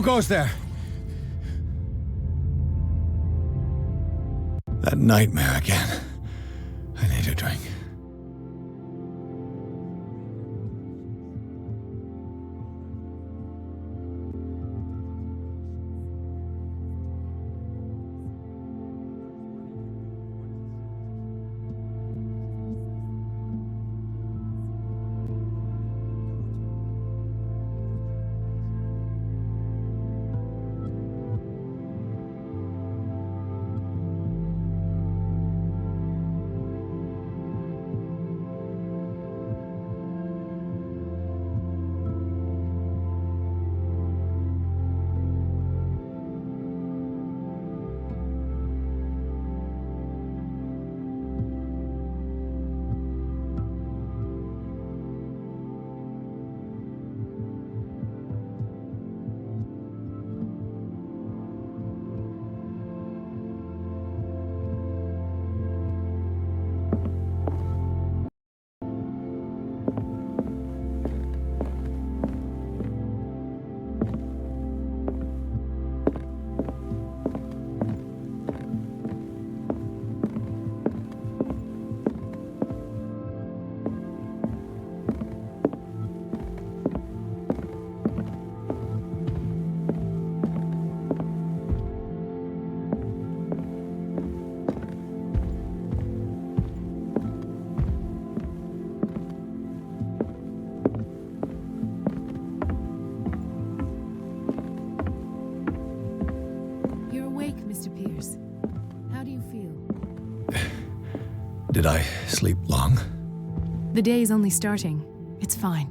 Who goes there? That nightmare again. I need a drink. Did I sleep long? The day is only starting. It's fine.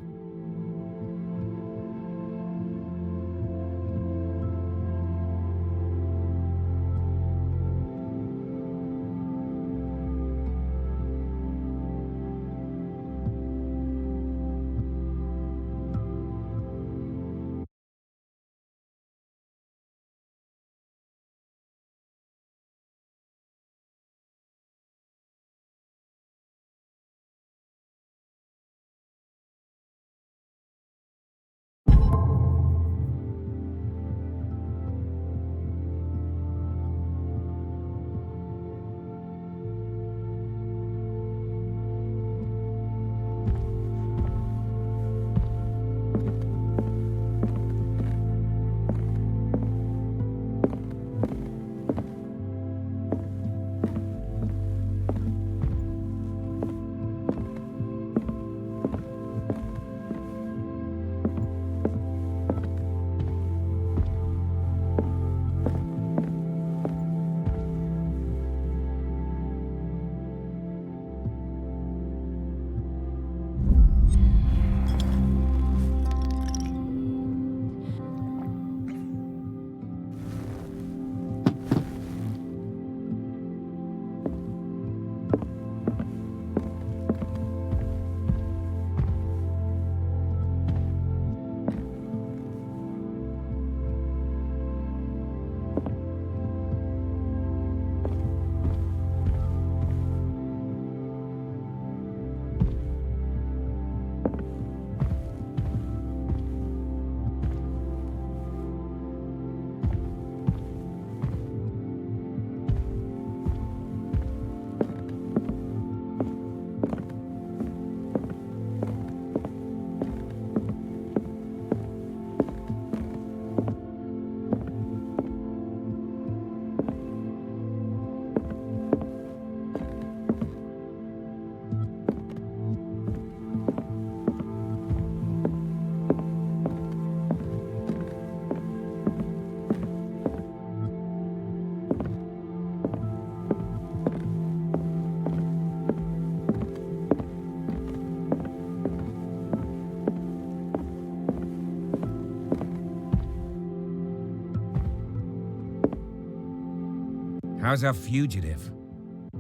How's our fugitive?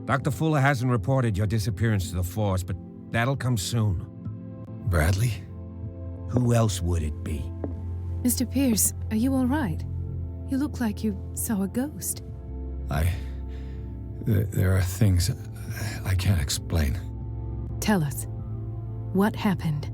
Dr. Fuller hasn't reported your disappearance to the force, but that'll come soon. Bradley? Who else would it be? Mr. Pierce, are you all right? You look like you saw a ghost. There are things I can't explain. Tell us. What happened?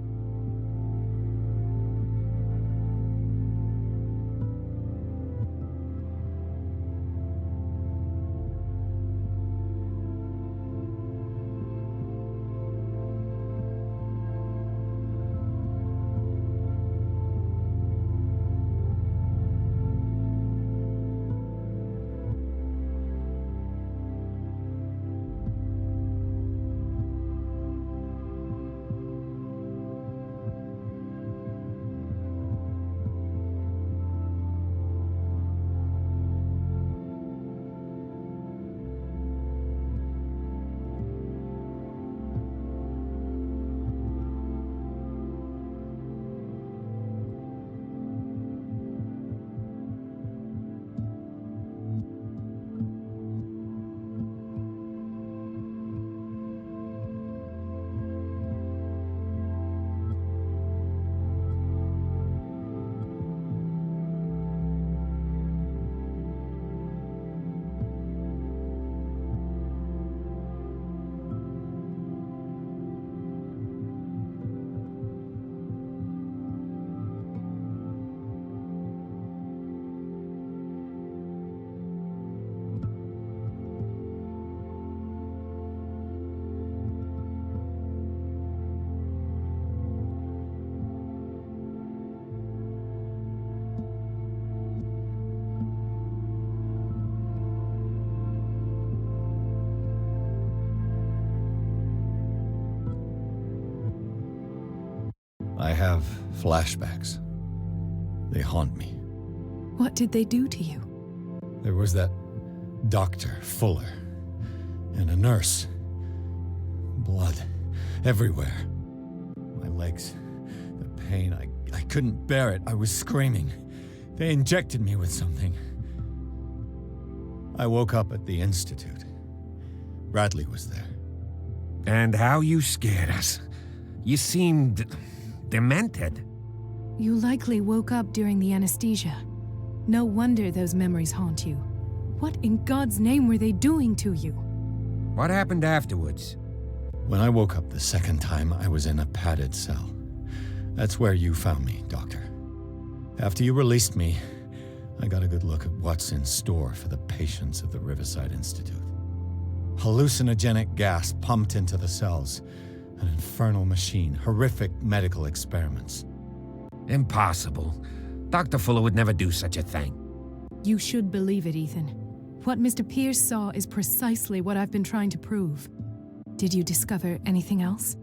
I have flashbacks. They haunt me. What did they do to you? There was that Dr. Fuller and a nurse. Blood everywhere. My legs, the pain, I couldn't bear it. I was screaming. They injected me with something. I woke up at the Institute. Bradley was there. And how you scared us. You seemed demented. You likely woke up during the anesthesia. No wonder those memories haunt you. What in God's name were they doing to you? What happened afterwards? When I woke up the second time, I was in a padded cell. That's where you found me, Doctor. After you released me, I got a good look at what's in store for the patients of the Riverside Institute. Hallucinogenic gas pumped into the cells. An infernal machine. Horrific medical experiments. Impossible. Dr. Fuller would never do such a thing. You should believe it, Ethan. What Mr. Pierce saw is precisely what I've been trying to prove. Did you discover anything else?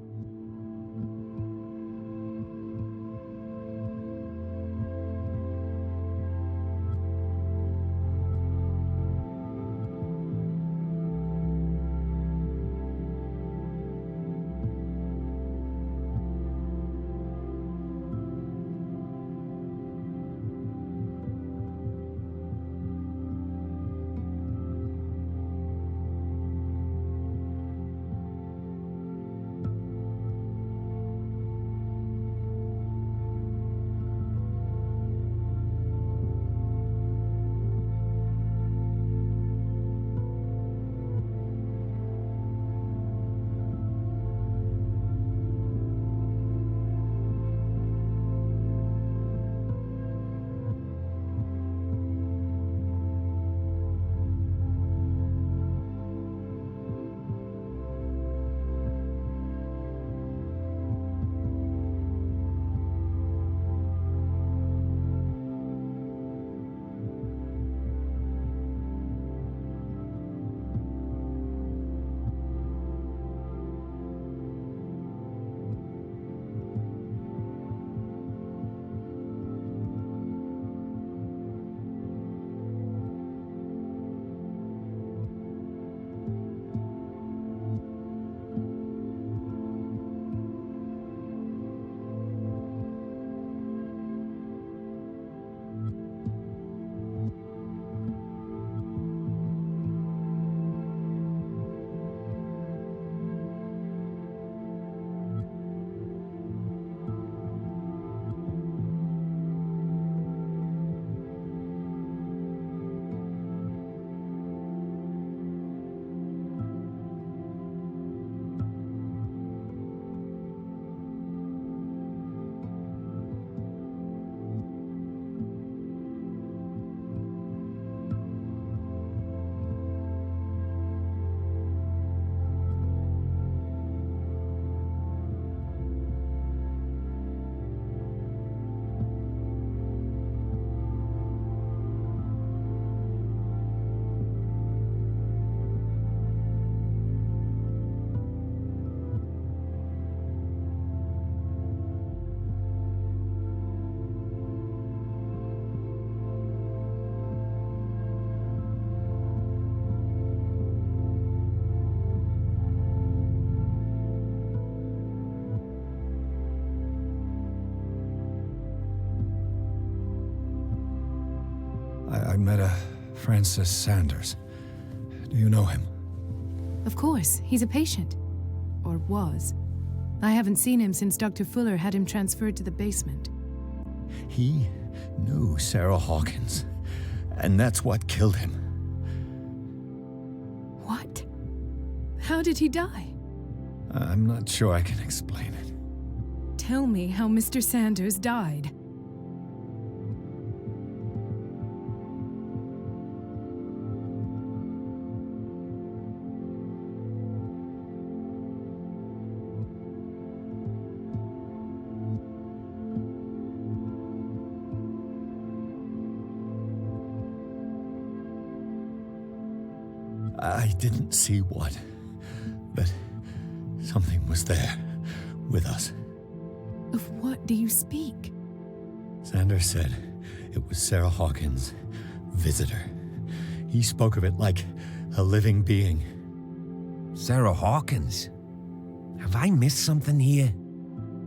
I met a Francis Sanders. Do you know him? Of course, he's a patient. Or was. I haven't seen him since Dr. Fuller had him transferred to the basement. He knew Sarah Hawkins, and that's what killed him. What? How did he die? I'm not sure I can explain it. Tell me how Mr. Sanders died. I didn't see what, but something was there with us. Of what do you speak? Sanders said it was Sarah Hawkins' visitor. He spoke of it like a living being. Sarah Hawkins? Have I missed something here?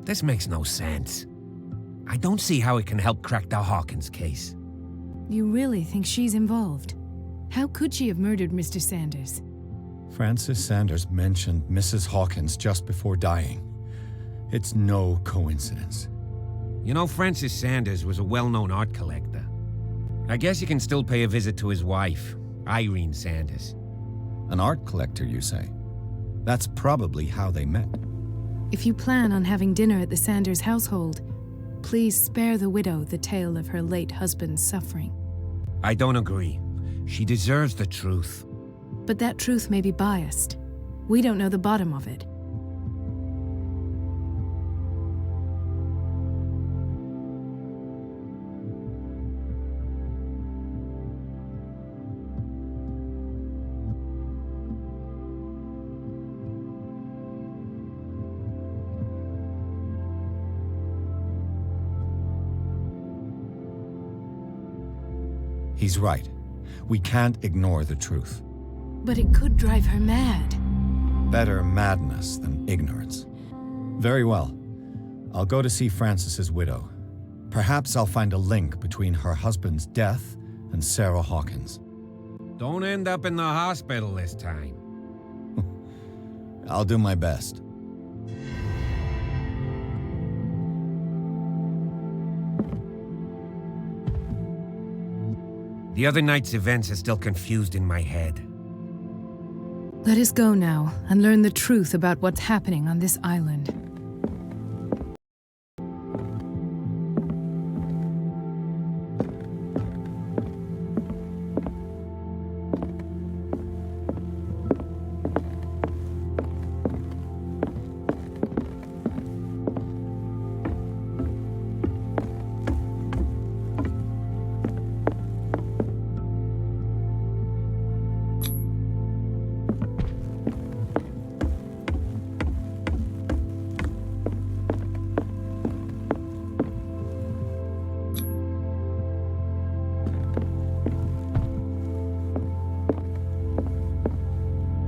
This makes no sense. I don't see how it can help crack the Hawkins case. You really think she's involved? How could she have murdered Mr. Sanders? Francis Sanders mentioned Mrs. Hawkins just before dying. It's no coincidence. You know, Francis Sanders was a well-known art collector. I guess you can still pay a visit to his wife, Irene Sanders. An art collector, you say? That's probably how they met. If you plan on having dinner at the Sanders household, please spare the widow the tale of her late husband's suffering. I don't agree. She deserves the truth. But that truth may be biased. We don't know the bottom of it. He's right. We can't ignore the truth. But it could drive her mad. Better madness than ignorance. Very well. I'll go to see Francis's widow. Perhaps I'll find a link between her husband's death and Sarah Hawkins. Don't end up in the hospital this time. I'll do my best. The other night's events are still confused in my head. Let us go now and learn the truth about what's happening on this island.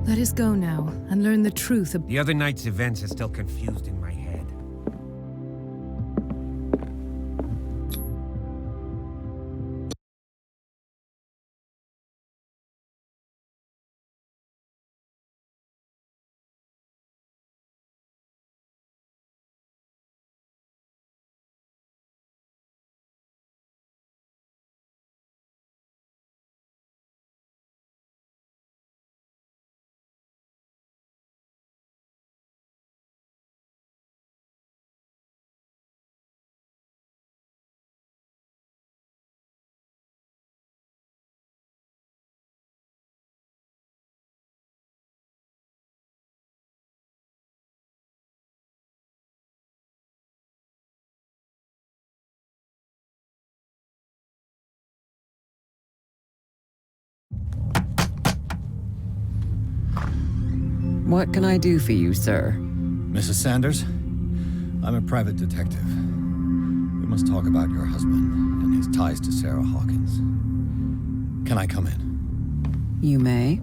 Let us go now and learn the truth about... The other night's events are still confused in my head. What can I do for you, sir? Mrs. Sanders? I'm a private detective. We must talk about your husband and his ties to Sarah Hawkins. Can I come in? You may.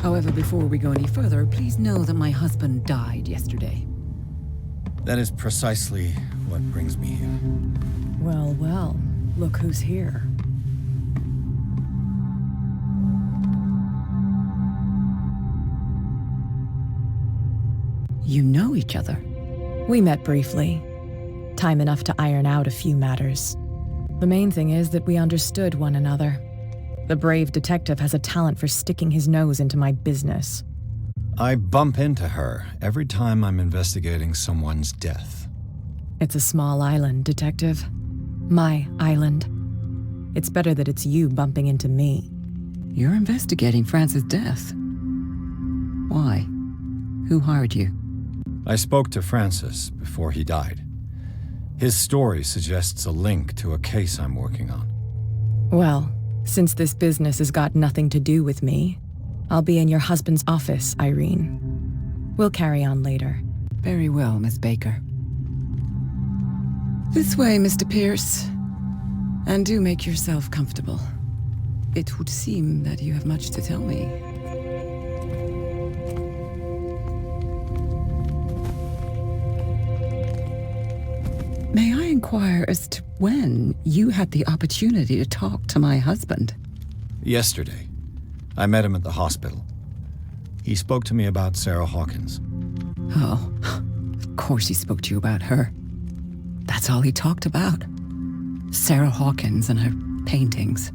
However, before we go any further, please know that my husband died yesterday. That is precisely what brings me here. Well, well, look who's here. You know each other. We met briefly. Time enough to iron out a few matters. The main thing is that we understood one another. The brave detective has a talent for sticking his nose into my business. I bump into her every time I'm investigating someone's death. It's a small island, Detective. My island. It's better that it's you bumping into me. You're investigating Francis' death. Why? Who hired you? I spoke to Francis before he died. His story suggests a link to a case I'm working on. Well, since this business has got nothing to do with me, I'll be in your husband's office, Irene. We'll carry on later. Very well, Miss Baker. This way, Mr. Pierce. And do make yourself comfortable. It would seem that you have much to tell me. May I inquire as to when you had the opportunity to talk to my husband? Yesterday. I met him at the hospital. He spoke to me about Sarah Hawkins. Oh, of course he spoke to you about her. That's all he talked about. Sarah Hawkins and her paintings.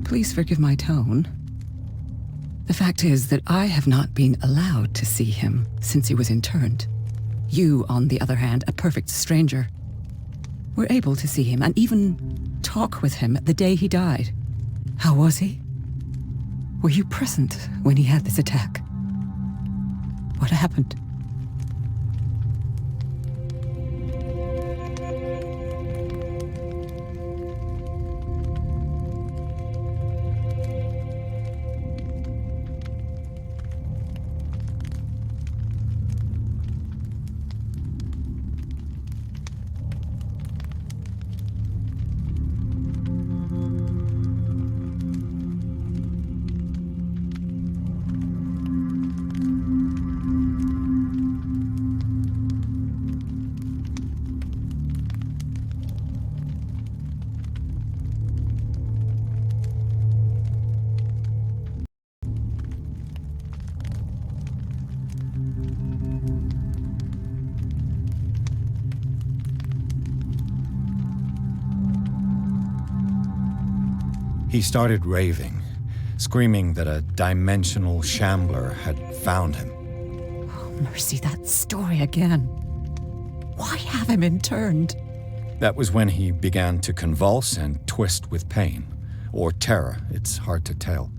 Please forgive my tone. The fact is that I have not been allowed to see him since he was interned. You, on the other hand, a perfect stranger, were able to see him and even talk with him the day he died. How was he? Were you present when he had this attack? What happened? He started raving, screaming that a dimensional shambler had found him. Oh, mercy, that story again. Why have him interned? That was when he began to convulse and twist with pain, or terror, it's hard to tell.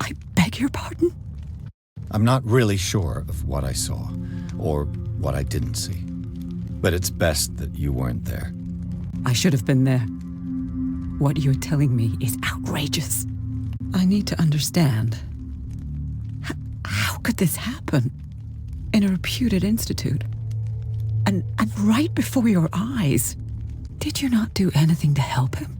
I beg your pardon? I'm not really sure of what I saw, or what I didn't see. But it's best that you weren't there. I should have been there. What you're telling me is outrageous. I need to understand. How could this happen? In a reputed institute? And right before your eyes? Did you not do anything to help him?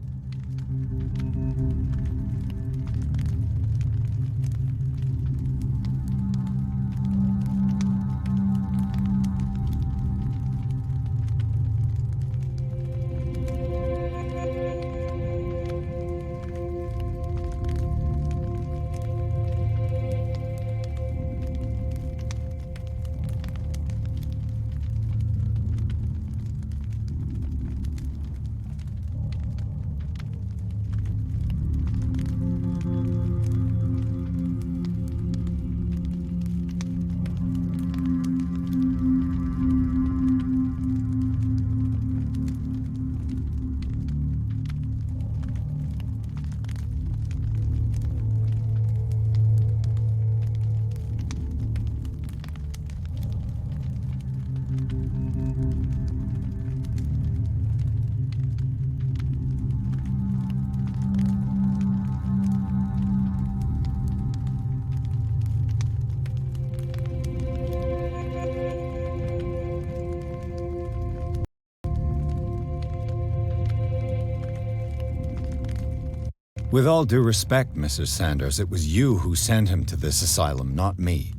With all due respect, Mrs. Sanders, it was you who sent him to this asylum, not me.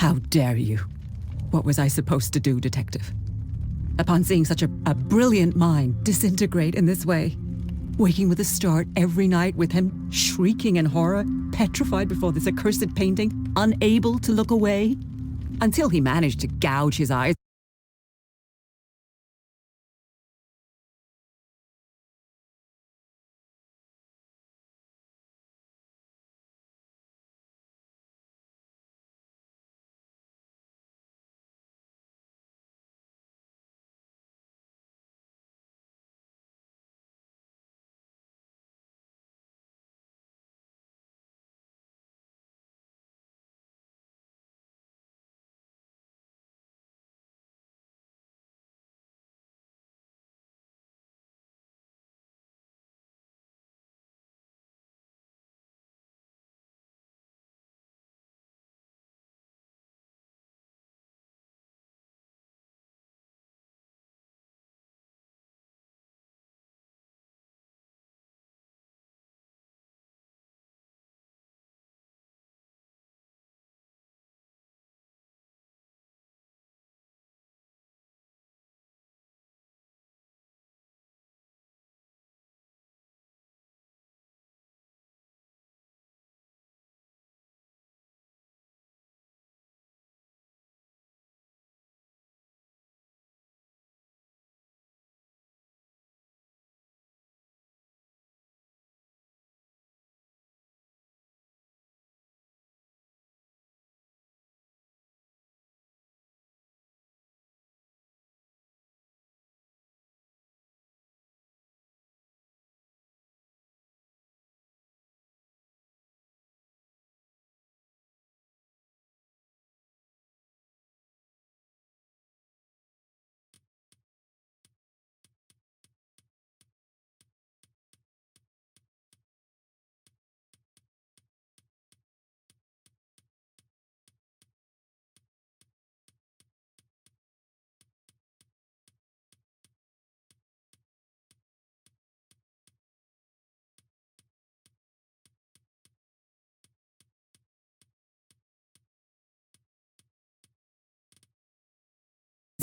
How dare you? What was I supposed to do, Detective? Upon seeing such a brilliant mind disintegrate in this way, waking with a start every night with him shrieking in horror, petrified before this accursed painting, unable to look away, until he managed to gouge his eyes.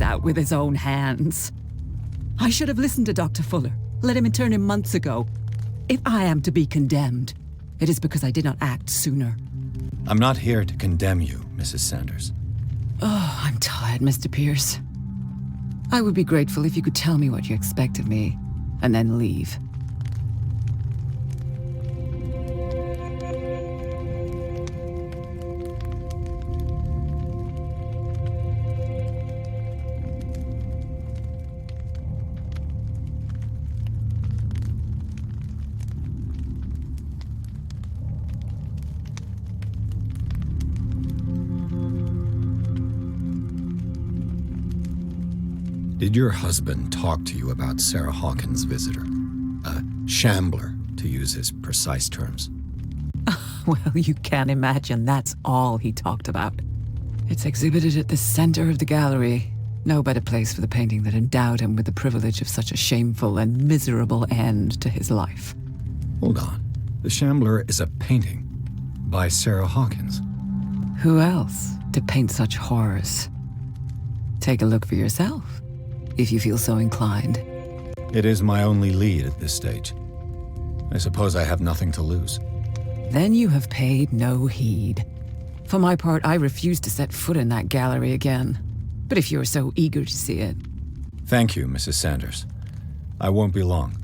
Out with his own hands. I should have listened to Dr. Fuller, let him intern him months ago. If I am to be condemned, it is because I did not act sooner. I'm not here to condemn you, Mrs. Sanders. Oh, I'm tired, Mr. Pierce. I would be grateful if you could tell me what you expect of me, and then leave. Did your husband talk to you about Sarah Hawkins' visitor? A shambler, to use his precise terms. Well, you can imagine that's all he talked about. It's exhibited at the center of the gallery. No better place for the painting that endowed him with the privilege of such a shameful and miserable end to his life. Hold on. The Shambler is a painting by Sarah Hawkins. Who else to paint such horrors? Take a look for yourself, if you feel so inclined. It is my only lead at this stage. I suppose I have nothing to lose. Then you have paid no heed. For my part, I refuse to set foot in that gallery again. But if you're so eager to see it... Thank you, Mrs. Sanders. I won't be long.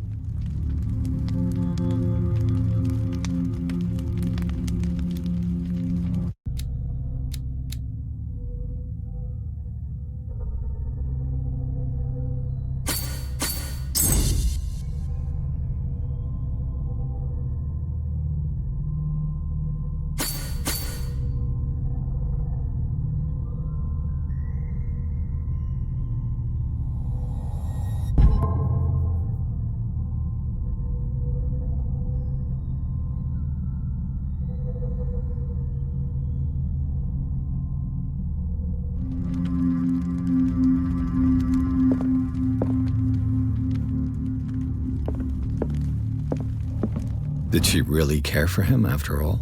Did she really care for him after all?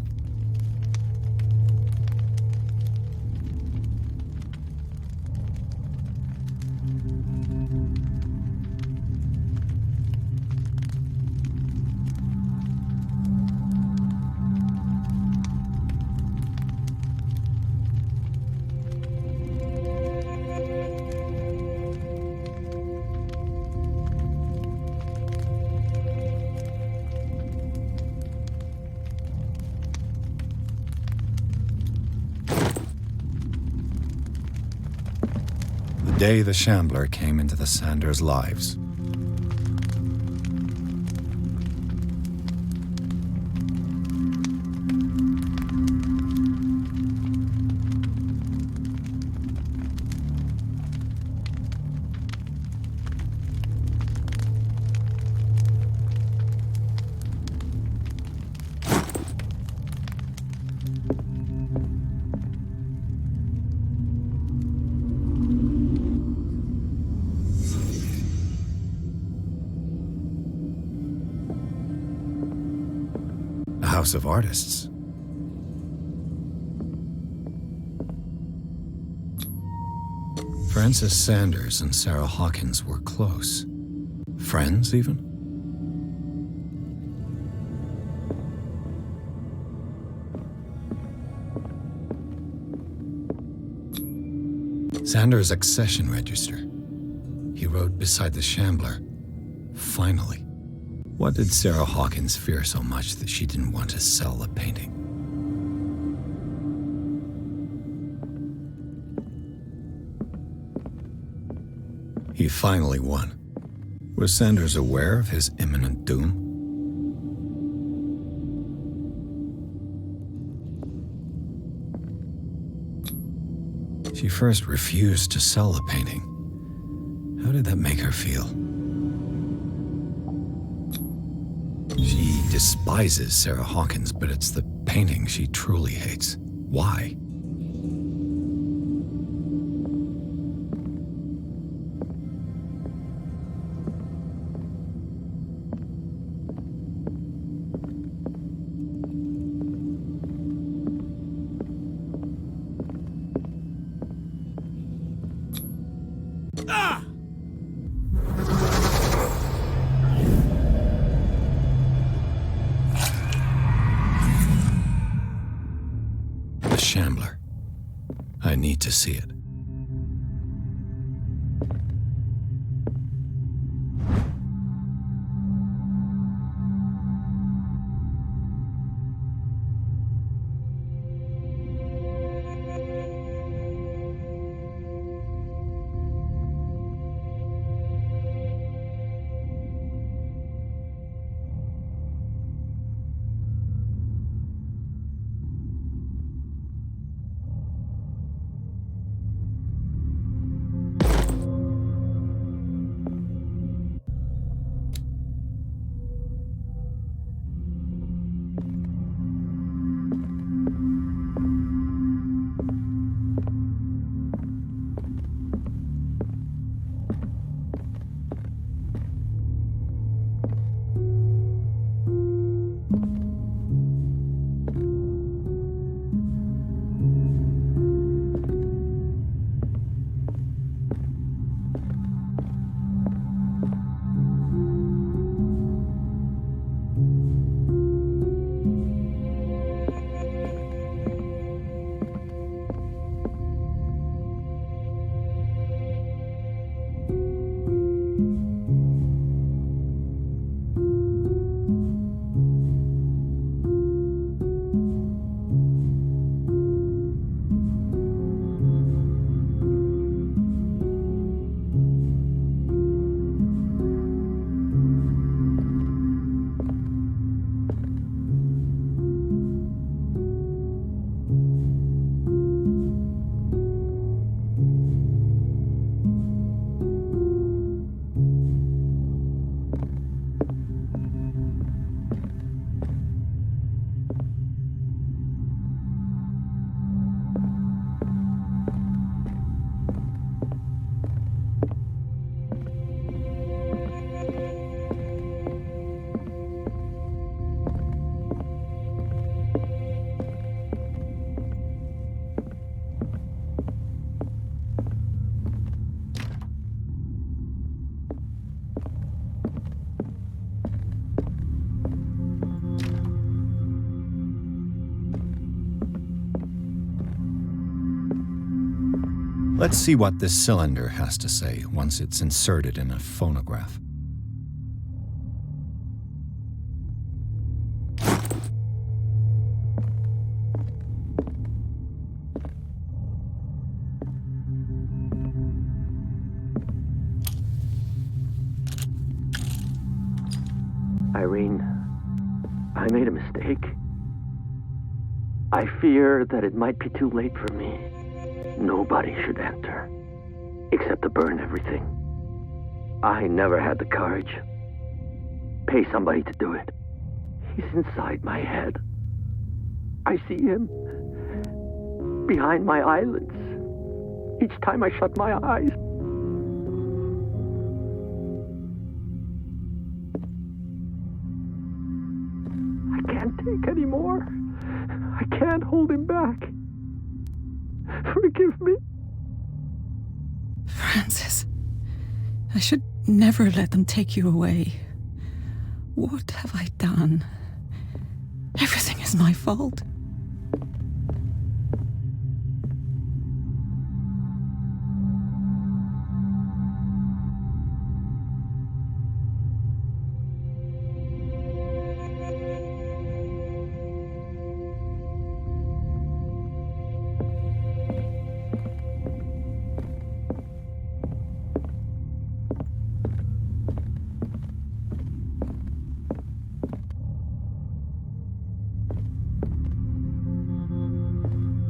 day the Shambler came into the Sanders' lives. House of Artists. Frances Sanders and Sarah Hawkins were close. Friends, even? Sanders' accession register. He wrote beside the Shambler, "Finally." What did Sarah Hawkins fear so much that she didn't want to sell the painting? He finally won. Was Sanders aware of his imminent doom? She first refused to sell the painting. How did that make her feel? She despises Sarah Hawkins, but it's the painting she truly hates. Why? The Shambler. I need to see it. Let's see what this cylinder has to say once it's inserted in a phonograph. Irene, I made a mistake. I fear that it might be too late for me. Nobody should enter, except to burn everything. I never had the courage. Pay somebody to do it. He's inside my head. I see him behind my eyelids each time I shut my eyes. I can't take any more. I can't hold him back. Forgive me. Francis, I should never let them take you away. What have I done? Everything is my fault.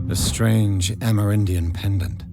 A strange Amerindian pendant.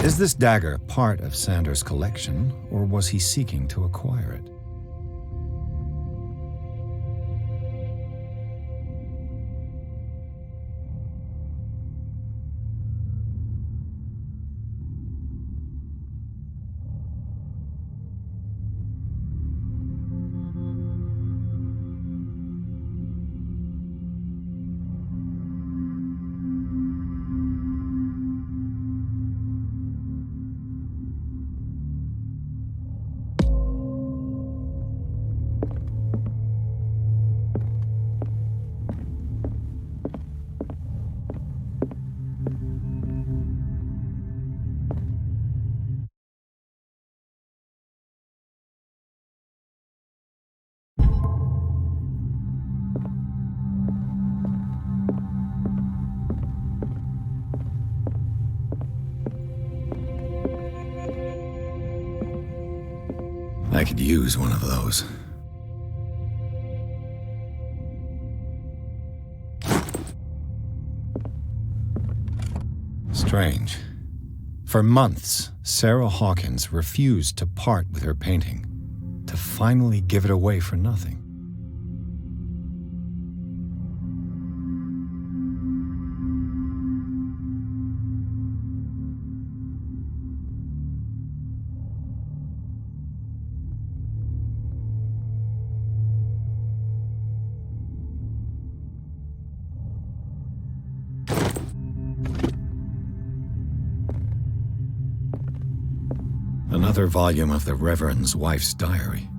Is this dagger part of Sanders' collection, or was he seeking to acquire it? I could use one of those. Strange. For months, Sarah Hawkins refused to part with her painting, to finally give it away for nothing. Another volume of the Reverend's wife's diary.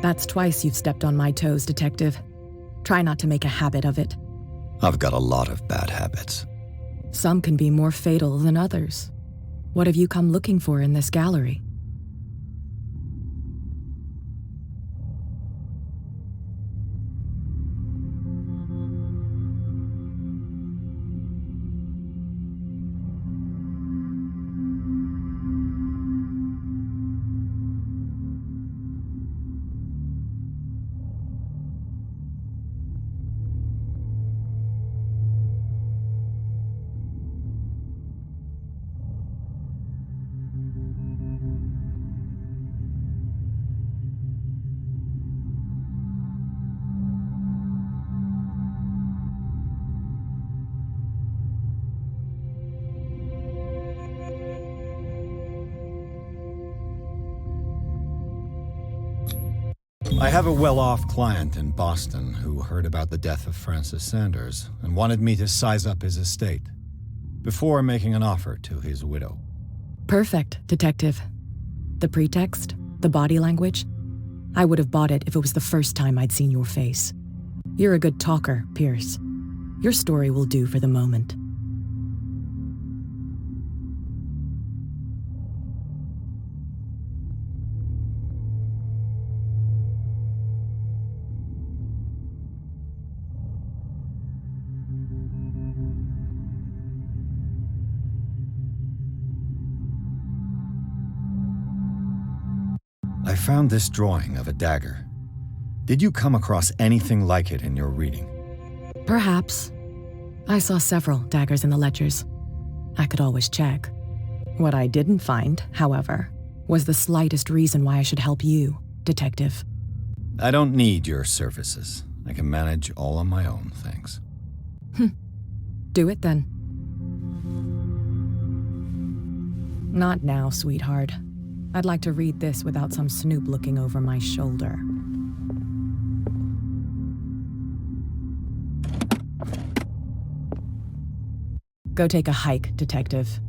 That's twice you've stepped on my toes, Detective. Try not to make a habit of it. I've got a lot of bad habits. Some can be more fatal than others. What have you come looking for in this gallery? I have a well-off client in Boston who heard about the death of Francis Sanders and wanted me to size up his estate before making an offer to his widow. Perfect, Detective. The pretext, the body language, I would have bought it if it was the first time I'd seen your face. You're a good talker, Pierce. Your story will do for the moment. I found this drawing of a dagger. Did you come across anything like it in your reading? Perhaps. I saw several daggers in the ledgers. I could always check. What I didn't find, however, was the slightest reason why I should help you, Detective. I don't need your services. I can manage all on my own, thanks. Do it then. Not now, sweetheart. I'd like to read this without some snoop looking over my shoulder. Go take a hike, Detective.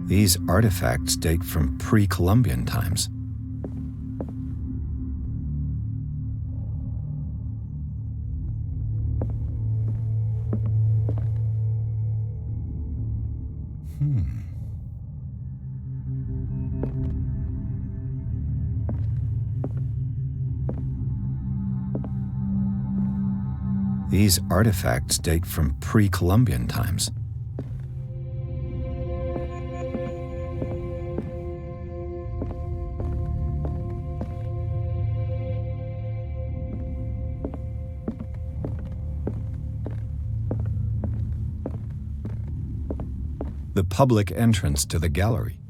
These artifacts date from pre-Columbian times. These artifacts date from pre-Columbian times. The public entrance to the gallery.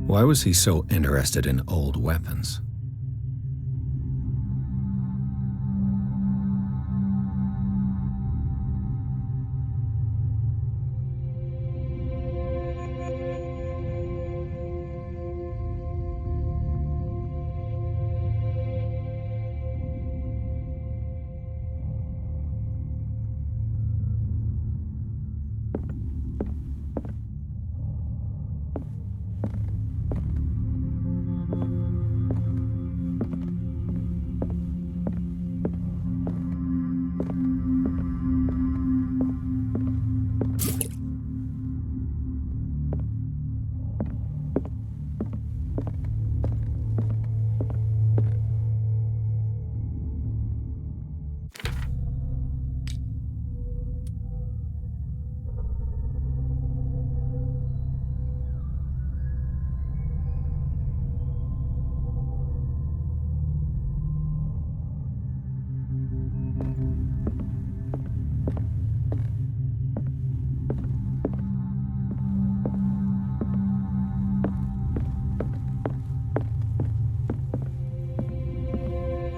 Why was he so interested in old weapons?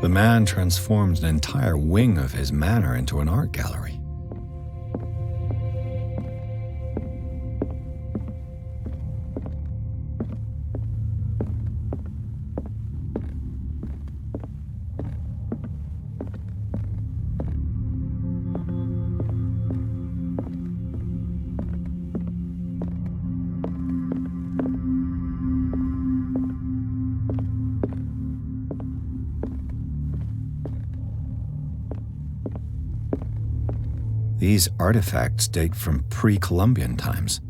The man transformed an entire wing of his manor into an art gallery. These artifacts date from pre-Columbian times.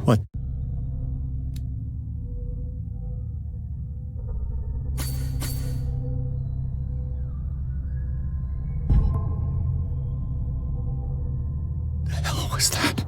What? The hell was that?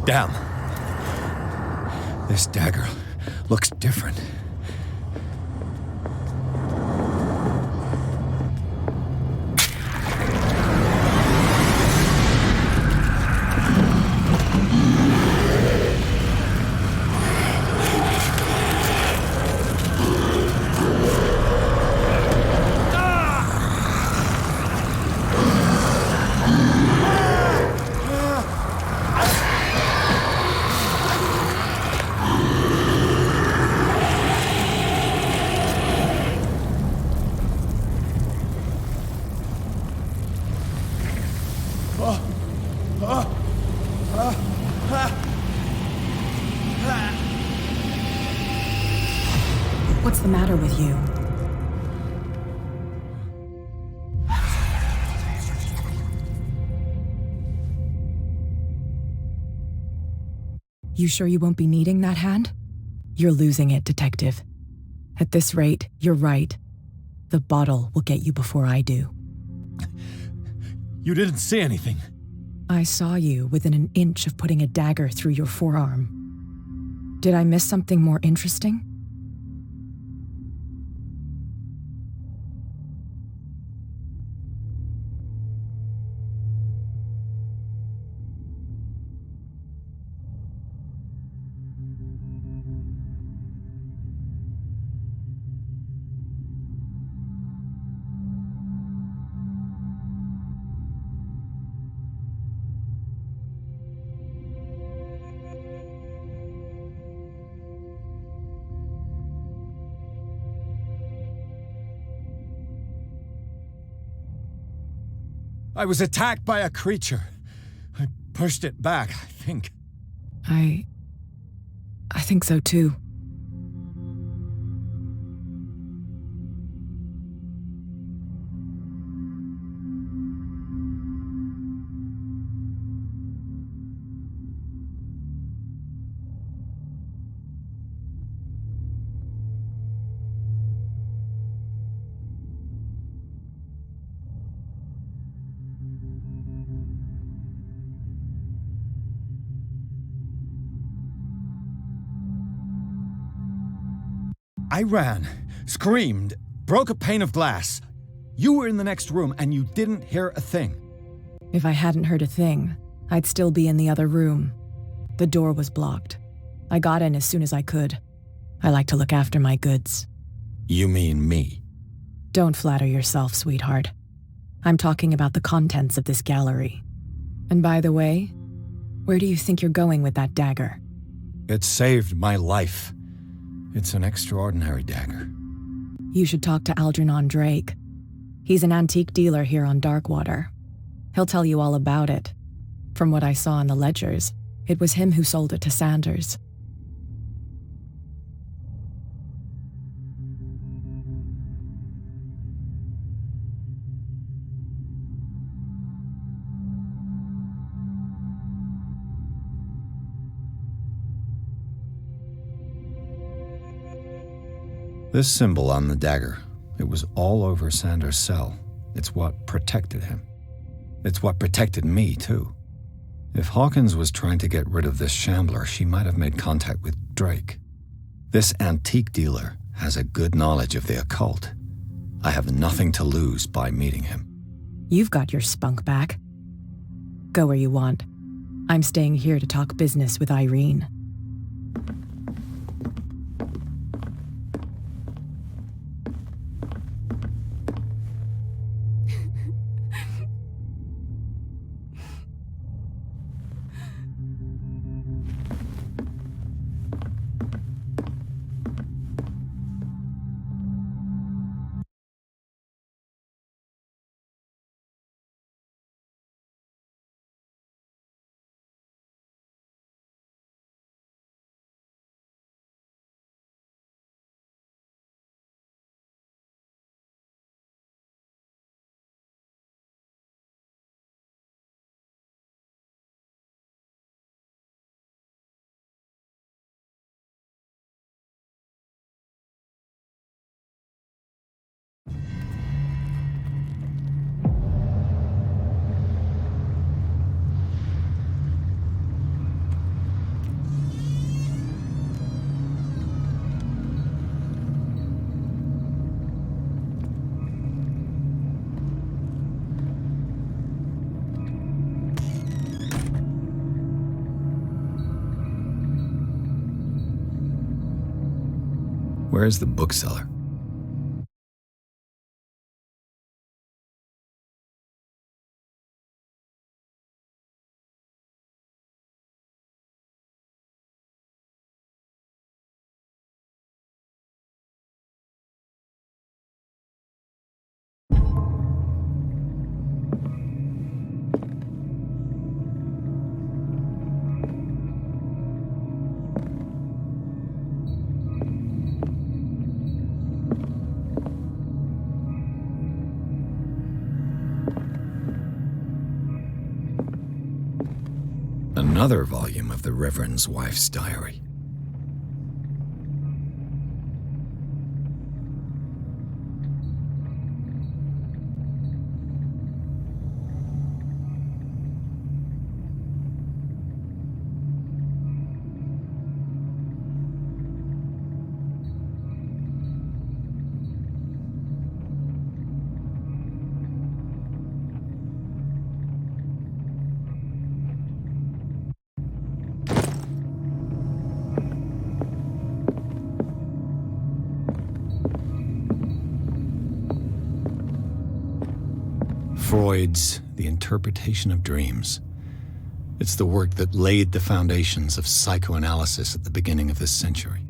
Damn. This dagger looks different. What's the matter with you? You sure you won't be needing that hand? You're losing it, Detective. At this rate, you're right. The bottle will get you before I do. You didn't see anything. I saw you within an inch of putting a dagger through your forearm. Did I miss something more interesting? I was attacked by a creature. I pushed it back, I think. I think so too. I ran, screamed, broke a pane of glass. You were in the next room and you didn't hear a thing. If I hadn't heard a thing, I'd still be in the other room. The door was blocked. I got in as soon as I could. I like to look after my goods. You mean me? Don't flatter yourself, sweetheart. I'm talking about the contents of this gallery. And by the way, where do you think you're going with that dagger? It saved my life. It's an extraordinary dagger. You should talk to Algernon Drake. He's an antique dealer here on Darkwater. He'll tell you all about it. From what I saw in the ledgers, it was him who sold it to Sanders. This symbol on the dagger, it was all over Sanders' cell. It's what protected him. It's what protected me, too. If Hawkins was trying to get rid of this shambler, she might have made contact with Drake. This antique dealer has a good knowledge of the occult. I have nothing to lose by meeting him. You've got your spunk back. Go where you want. I'm staying here to talk business with Irene. Where's the bookseller? another volume of the Reverend's wife's diary. Freud's The Interpretation of Dreams. It's the work that laid the foundations of psychoanalysis at the beginning of this century.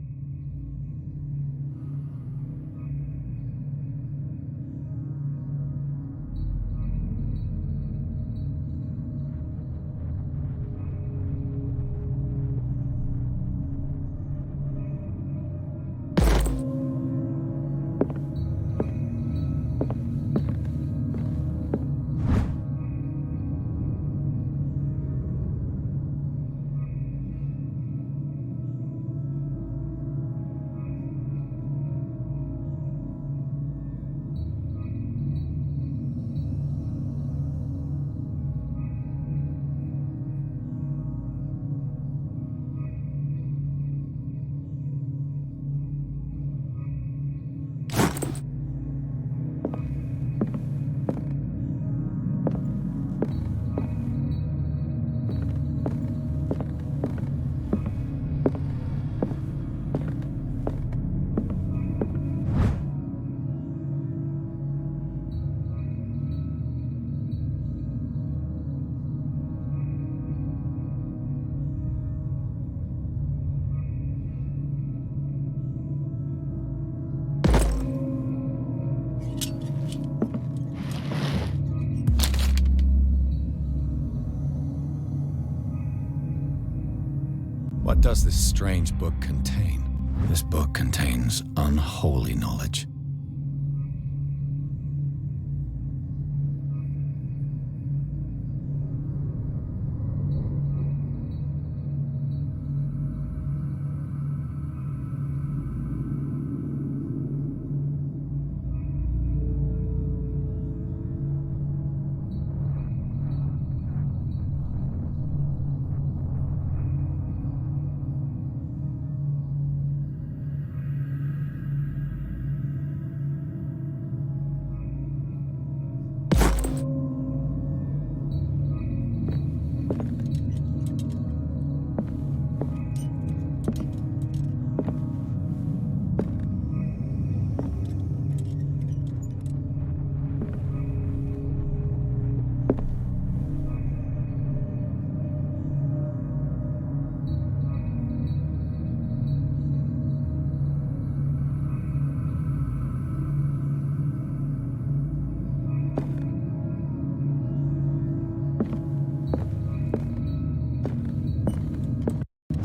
What does this strange book contain? This book contains unholy knowledge.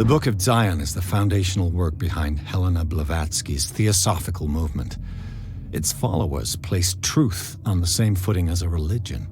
The Book of Zion is the foundational work behind Helena Blavatsky's Theosophical movement. Its followers placed truth on the same footing as a religion.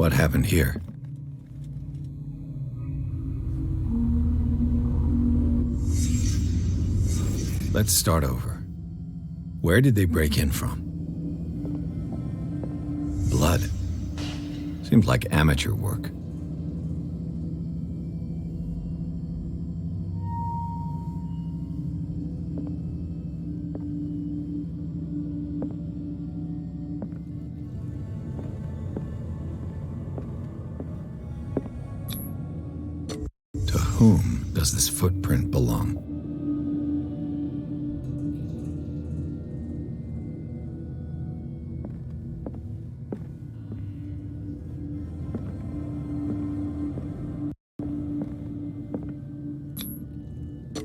What happened here? Let's start over. Where did they break in from? Blood. Seems like amateur work. To whom does this footprint belong?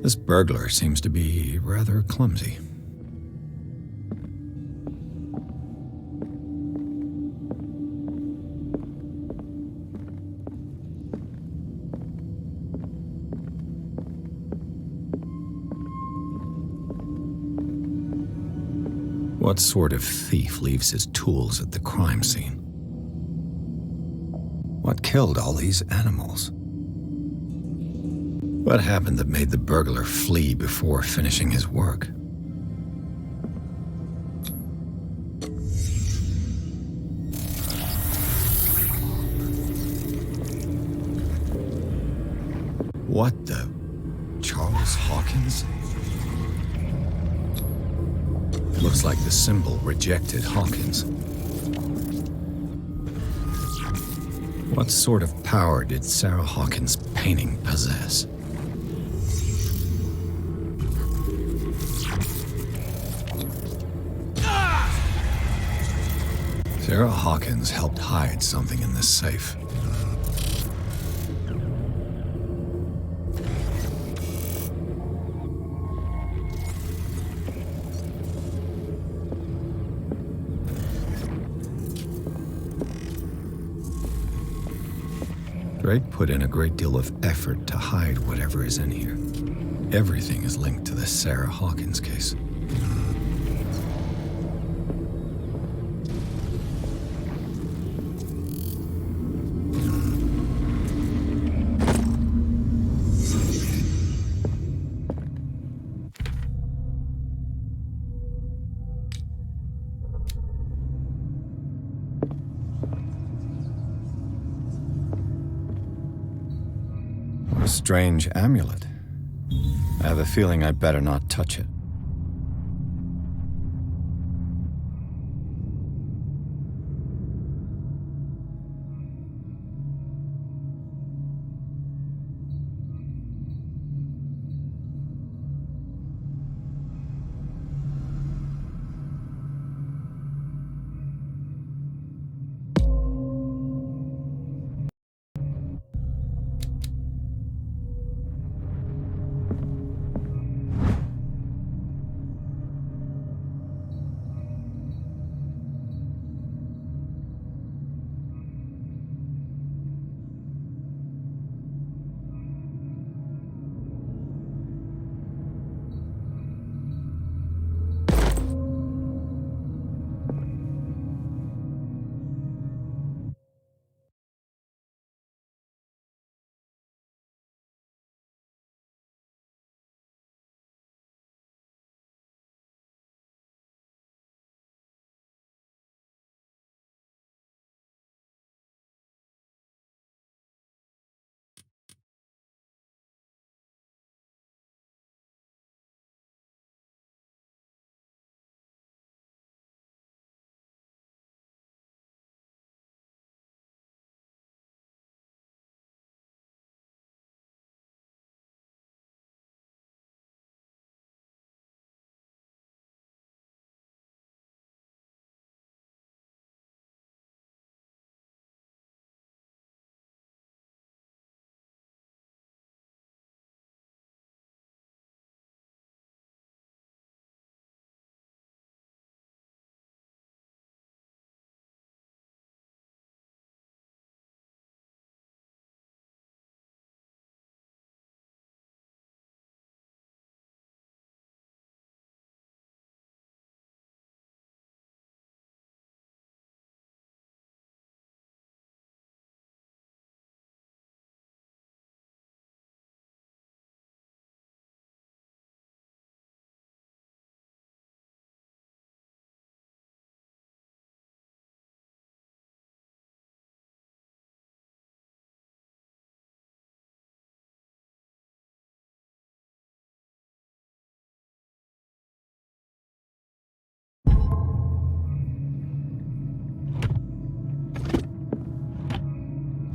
This burglar seems to be rather clumsy. What sort of thief leaves his tools at the crime scene? What killed all these animals? What happened that made the burglar flee before finishing his work? What the? Charles Hawkins? Looks like the symbol rejected Hawkins. What sort of power did Sarah Hawkins' painting possess? Sarah Hawkins helped hide something in this safe. Drake put in a great deal of effort to hide whatever is in here. Everything is linked to the Sarah Hawkins case. A strange amulet. I have a feeling I better not touch it.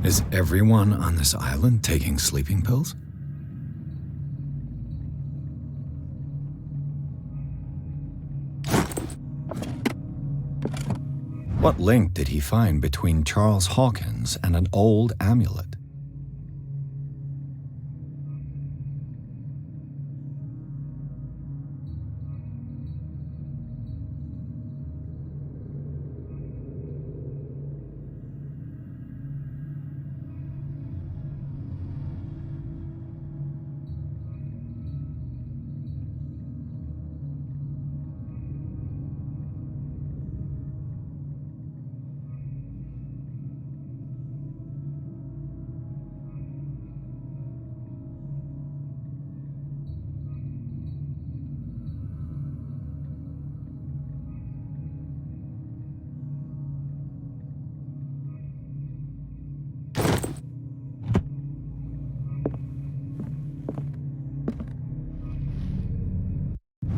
Is everyone on this island taking sleeping pills? What link did he find between Charles Hawkins and an old amulet?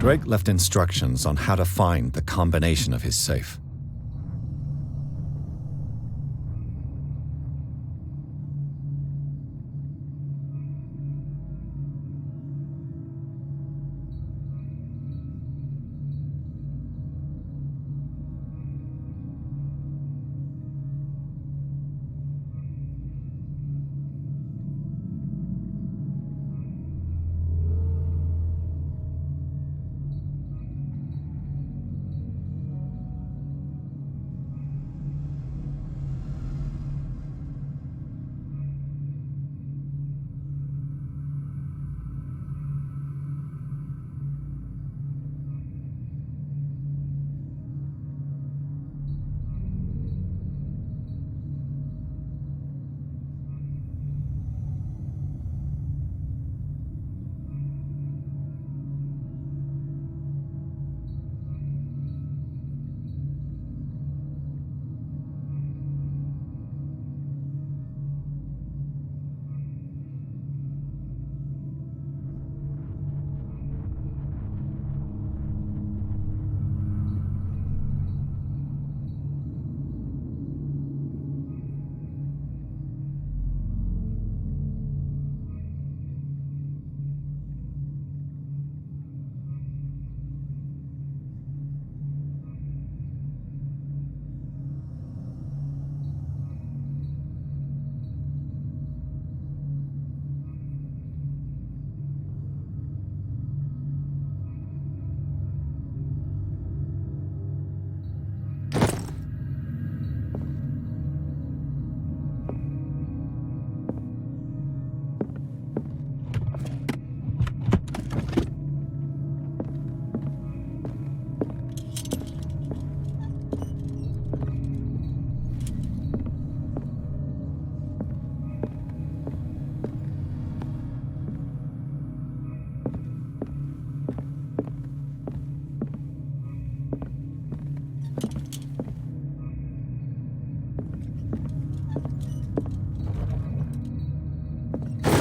Drake left instructions on how to find the combination of his safe.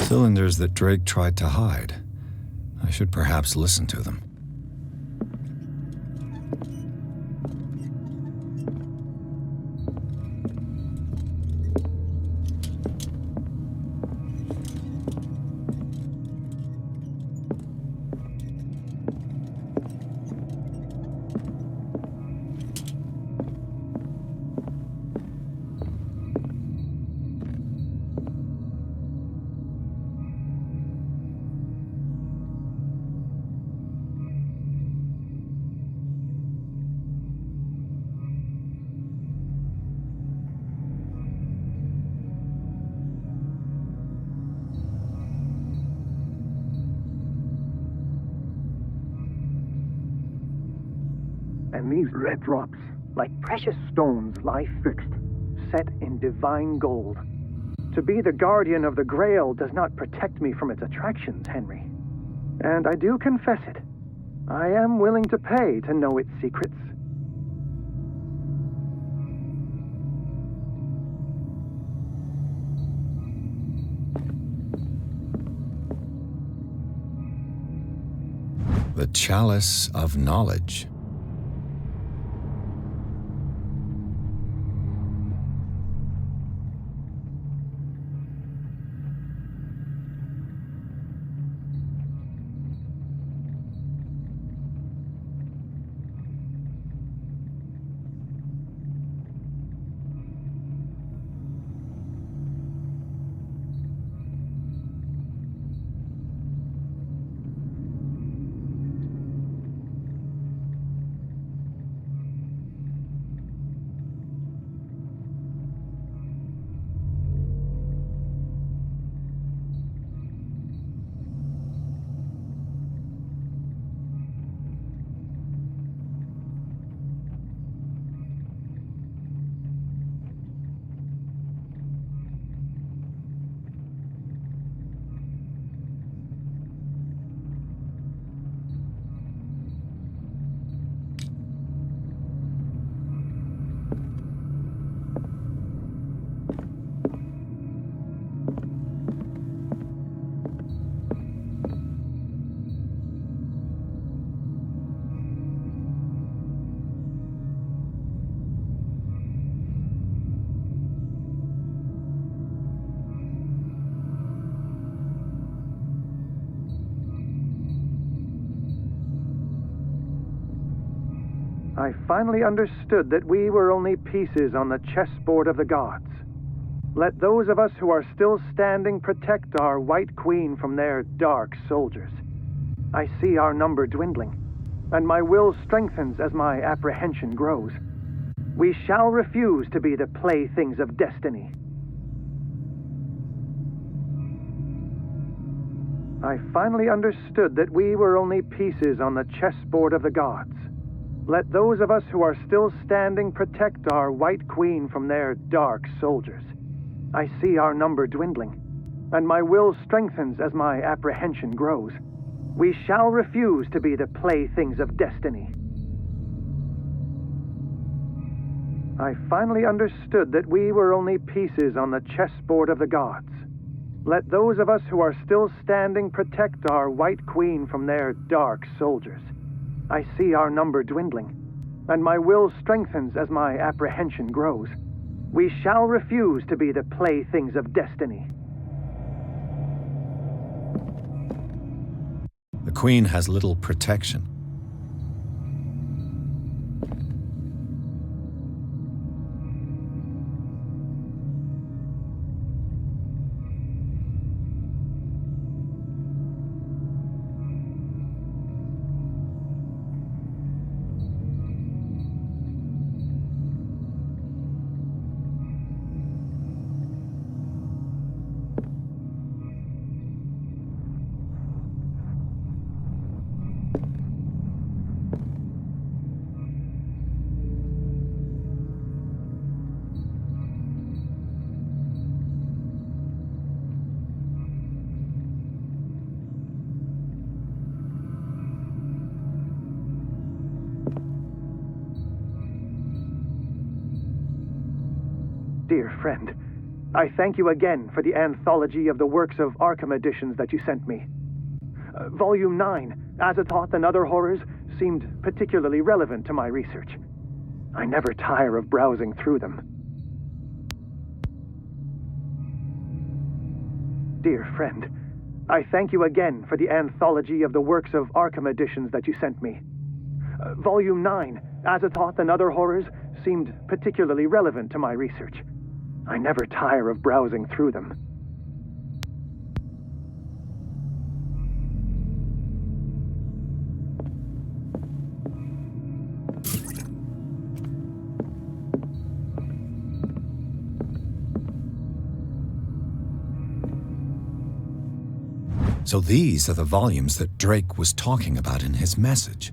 Cylinders that Drake tried to hide. I should perhaps listen to them. And these red drops, like precious stones, lie fixed, set in divine gold. To be the guardian of the Grail does not protect me from its attractions, Henry. And I do confess it. I am willing to pay to know its secrets. The Chalice of Knowledge. I finally understood that we were only pieces on the chessboard of the gods. Let those of us who are still standing protect our White Queen from their dark soldiers. I see our number dwindling, and my will strengthens as my apprehension grows. We shall refuse to be the playthings of destiny. I finally understood that we were only pieces on the chessboard of the gods. Let those of us who are still standing protect our White Queen from their dark soldiers. I see our number dwindling, and my will strengthens as my apprehension grows. We shall refuse to be the playthings of destiny. I finally understood that we were only pieces on the chessboard of the gods. Let those of us who are still standing protect our White Queen from their dark soldiers. I see our number dwindling, and my will strengthens as my apprehension grows. We shall refuse to be the playthings of destiny. The Queen has little protection. Dear friend, I thank you again for the anthology of the works of Arkham editions that you sent me. Volume 9, Azathoth and Other Horrors, seemed particularly relevant to my research. I never tire of browsing through them. Dear friend, I thank you again for the anthology of the works of Arkham editions that you sent me. Volume 9, Azathoth and Other Horrors, seemed particularly relevant to my research. I never tire of browsing through them. So these are the volumes that Drake was talking about in his message.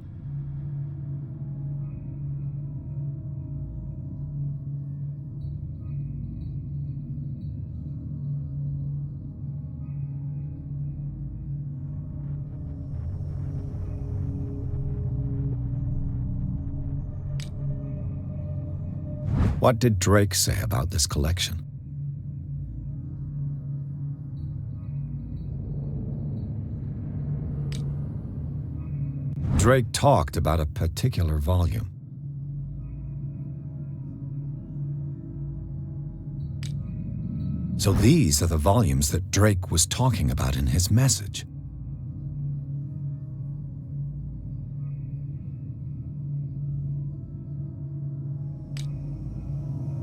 What did Drake say about this collection? Drake talked about a particular volume. So these are the volumes that Drake was talking about in his message.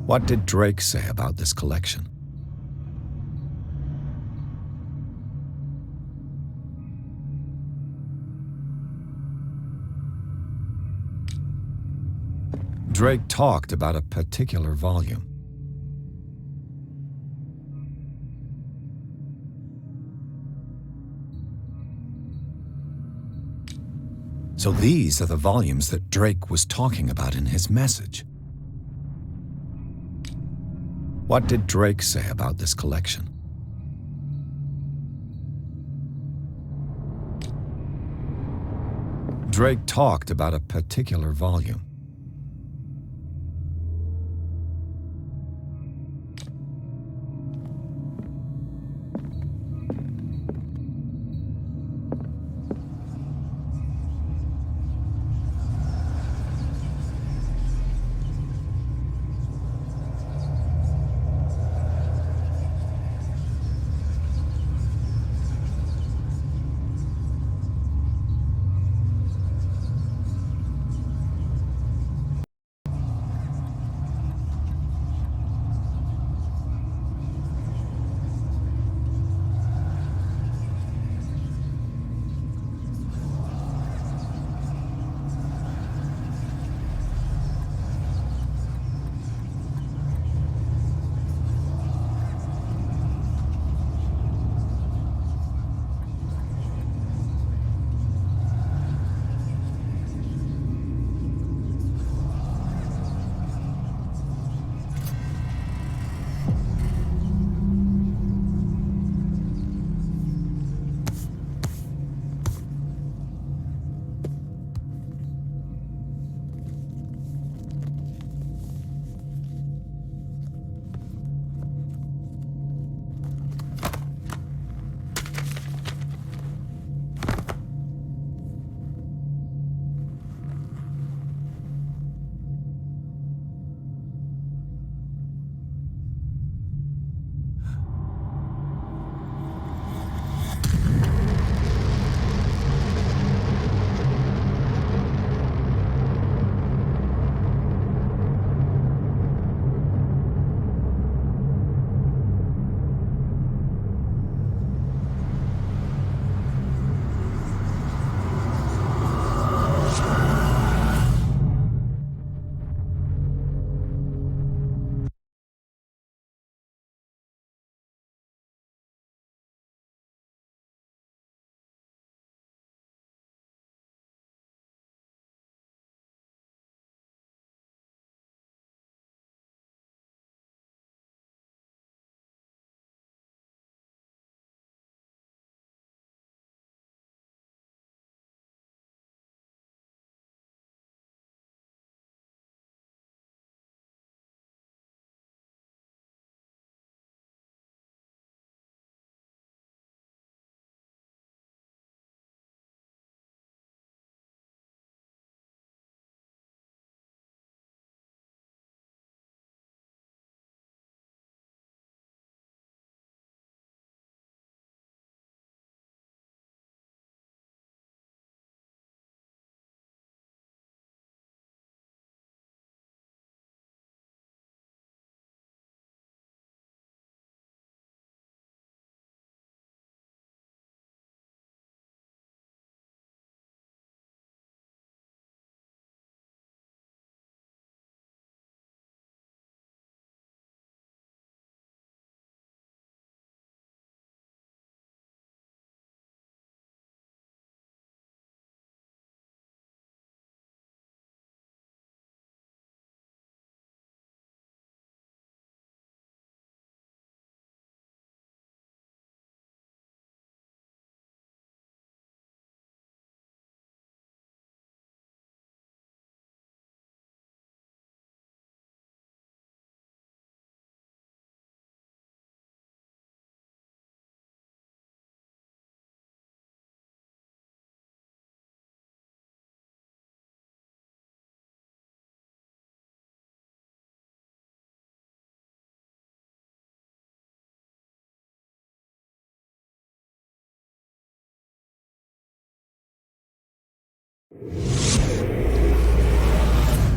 What did Drake say about this collection? Drake talked about a particular volume. So these are the volumes that Drake was talking about in his message. What did Drake say about this collection? Drake talked about a particular volume.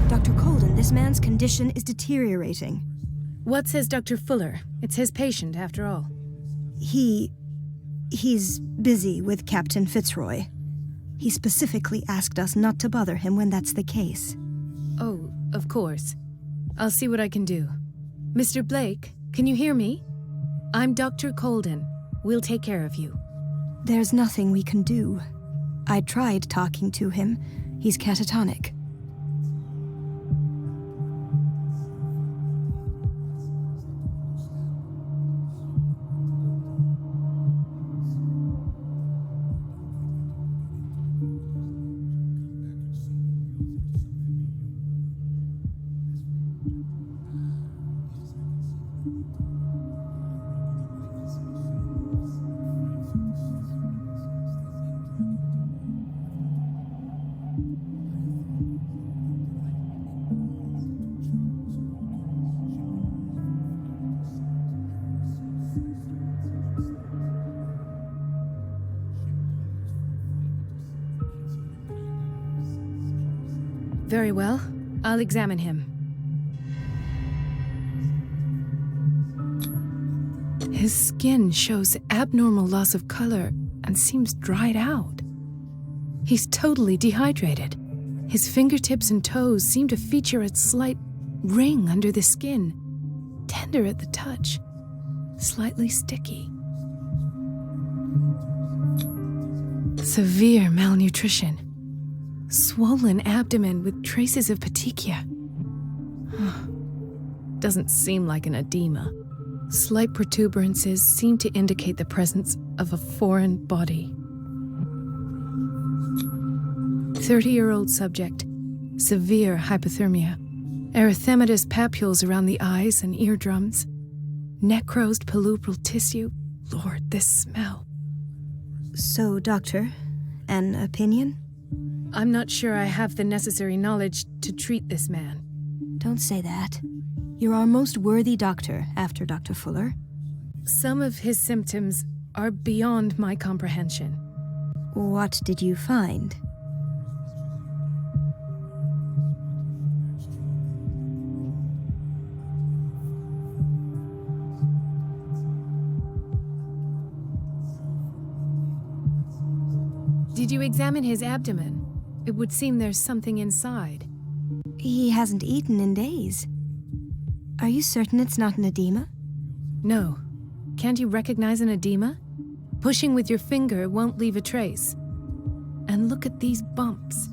Dr. Colden, this man's condition is deteriorating. What says Dr. Fuller? It's his patient, after all. He's busy with Captain Fitzroy. He specifically asked us not to bother him when that's the case. Oh, of course. I'll see what I can do. Mr. Blake, can you hear me? I'm Dr. Colden. We'll take care of you. There's nothing we can do. I tried talking to him. He's catatonic. Very well. I'll examine him. His skin shows abnormal loss of color and seems dried out. He's totally dehydrated. His fingertips and toes seem to feature a slight ring under the skin, tender at the touch, slightly sticky. Severe malnutrition. Swollen abdomen with traces of petechia. Doesn't seem like an edema. Slight protuberances seem to indicate the presence of a foreign body. 30-year-old subject. Severe hypothermia. Erythematous papules around the eyes and eardrums. Necrosed palpebral tissue. Lord, this smell. So, Doctor, an opinion? I'm not sure I have the necessary knowledge to treat this man. Don't say that. You're our most worthy doctor after Dr. Fuller. Some of his symptoms are beyond my comprehension. What did you find? Did you examine his abdomen? It would seem there's something inside. He hasn't eaten in days. Are you certain it's not an edema? No. Can't you recognize an edema? Pushing with your finger won't leave a trace. And look at these bumps.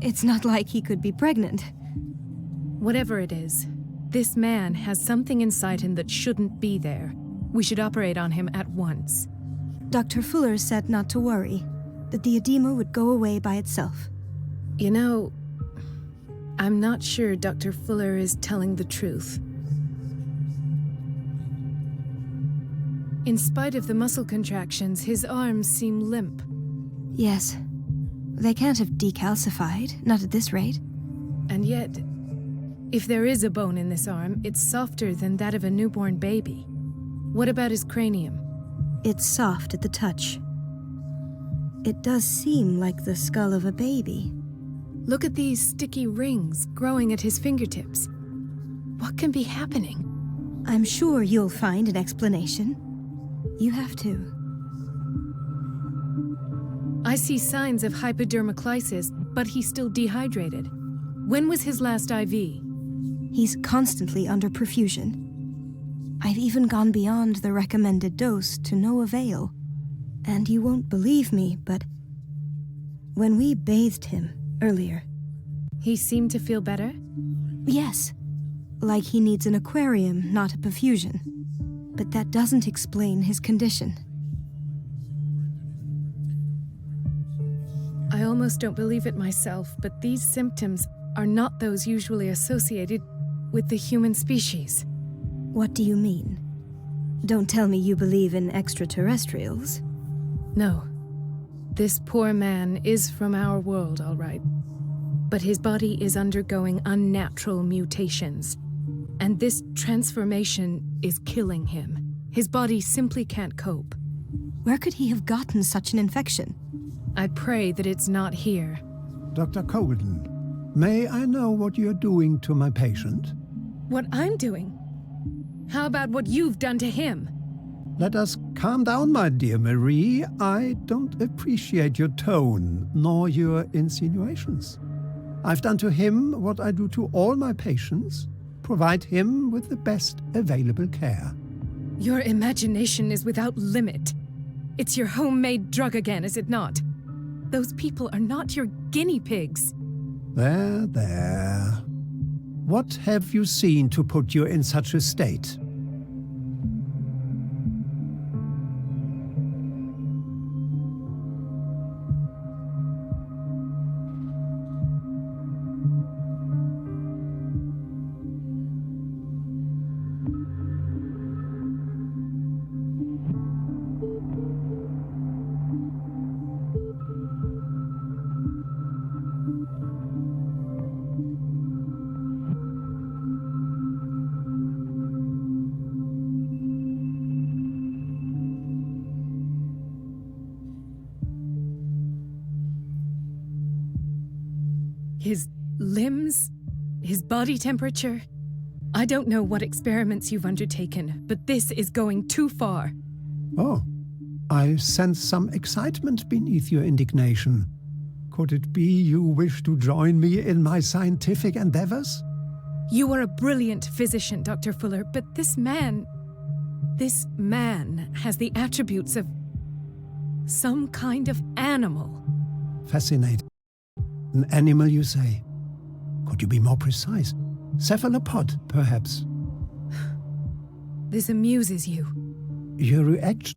It's not like he could be pregnant. Whatever it is, this man has something inside him that shouldn't be there. We should operate on him at once. Dr. Fuller said not to worry, that the edema would go away by itself. You know, I'm not sure Dr. Fuller is telling the truth. In spite of the muscle contractions, his arms seem limp. Yes. They can't have decalcified, not at this rate. And yet, if there is a bone in this arm, it's softer than that of a newborn baby. What about his cranium? It's soft at the touch. It does seem like the skull of a baby. Look at these sticky rings growing at his fingertips. What can be happening? I'm sure you'll find an explanation. You have to. I see signs of hypodermoclysis, but he's still dehydrated. When was his last IV? He's constantly under perfusion. I've even gone beyond the recommended dose to no avail. And you won't believe me, but when we bathed him earlier... He seemed to feel better? Yes. Like he needs an aquarium, not a perfusion. But that doesn't explain his condition. I almost don't believe it myself, but these symptoms are not those usually associated with the human species. What do you mean? Don't tell me you believe in extraterrestrials. No. This poor man is from our world, all right. But his body is undergoing unnatural mutations. And this transformation is killing him. His body simply can't cope. Where could he have gotten such an infection? I pray that it's not here. Dr. Colden, may I know what you're doing to my patient? What I'm doing? How about what you've done to him? Let us calm down, my dear Marie. I don't appreciate your tone, nor your insinuations. I've done to him what I do to all my patients, provide him with the best available care. Your imagination is without limit. It's your homemade drug again, is it not? Those people are not your guinea pigs. There, there. What have you seen to put you in such a state? His limbs? His body temperature? I don't know what experiments you've undertaken, but this is going too far. Oh, I sense some excitement beneath your indignation. Could it be you wish to join me in my scientific endeavors? You are a brilliant physician, Dr. Fuller, but this man has the attributes of some kind of animal. Fascinating. An animal, you say? Could you be more precise? Cephalopod, perhaps? This amuses you. Your reaction